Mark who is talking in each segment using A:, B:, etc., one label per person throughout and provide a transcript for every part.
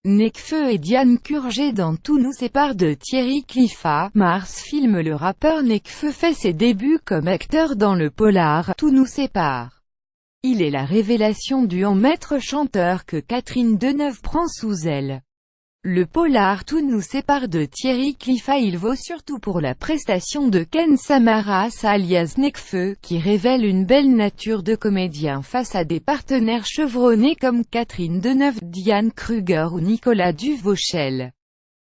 A: Nekfeu et Diane Kurgé dans Tout nous sépare de Thierry Cliffat. Mars film. Le rappeur Nekfeu fait ses débuts comme acteur dans le polar Tout nous sépare. Il est la révélation du maître chanteur que Catherine Deneuve prend sous elle. Le polar Tout nous sépare de Thierry Cliffat. Il vaut surtout pour la prestation de Ken Samaras alias Nekfeu, qui révèle une belle nature de comédien face à des partenaires chevronnés comme Catherine Deneuve, Diane Kruger ou Nicolas Duvauchel.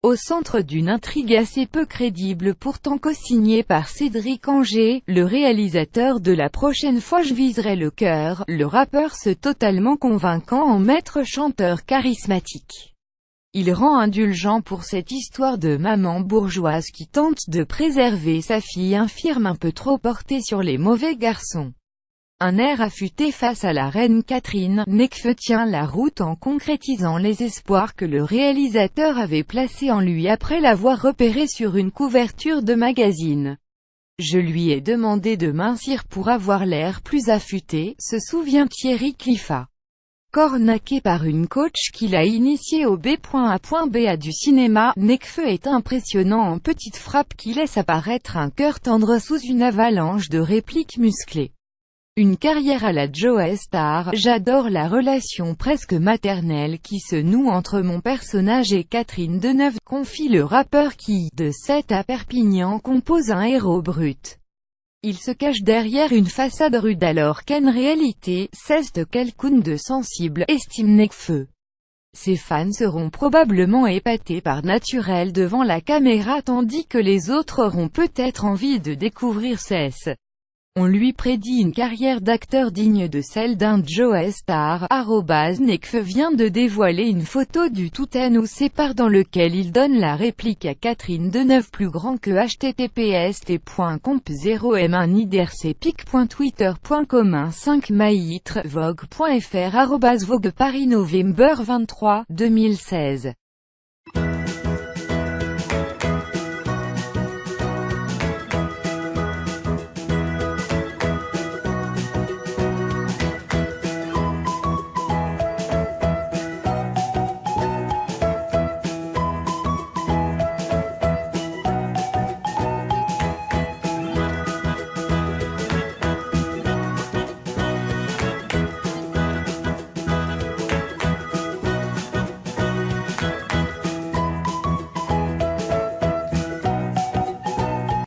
A: Au centre d'une intrigue assez peu crédible pourtant co-signée par Cédric Angers, le réalisateur de La prochaine fois je viserai le cœur, le rappeur se totalement convaincant en maître chanteur charismatique. Il rend indulgent pour cette histoire de maman bourgeoise qui tente de préserver sa fille infirme un peu trop portée sur les mauvais garçons. Un air affûté face à la reine Catherine, Nekfeu tient la route en concrétisant les espoirs que le réalisateur avait placés en lui après l'avoir repéré sur une couverture de magazine. Je lui ai demandé de mincir pour avoir l'air plus affûté, se souvient Thierry Cliffat. Cornaqué par une coach qui l'a initié au B.A.B.A du cinéma, Nekfeu est impressionnant en petites frappes qui laissent apparaître un cœur tendre sous une avalanche de répliques musclées. Une carrière à la Joe Star. J'adore la relation presque maternelle qui se noue entre mon personnage et Catherine Deneuve, confie le rappeur qui, de Sète à Perpignan, compose un héros brut. Il se cache derrière une façade rude alors qu'en réalité, c'est quelqu'un de sensible, estime Nekfeu. Ses fans seront probablement épatés par Naturel devant la caméra tandis que les autres auront peut-être envie de découvrir Cess. On lui prédit une carrière d'acteur digne de celle d'un Joe Star. Nekfeu vient de dévoiler une photo du Tout nous sépare dans lequel il donne la réplique à Catherine Deneuve plus grand que https://comp0m1idrcpic.twitter.com 5 maitre vogue.fr @vogue Paris novembre 23, 2016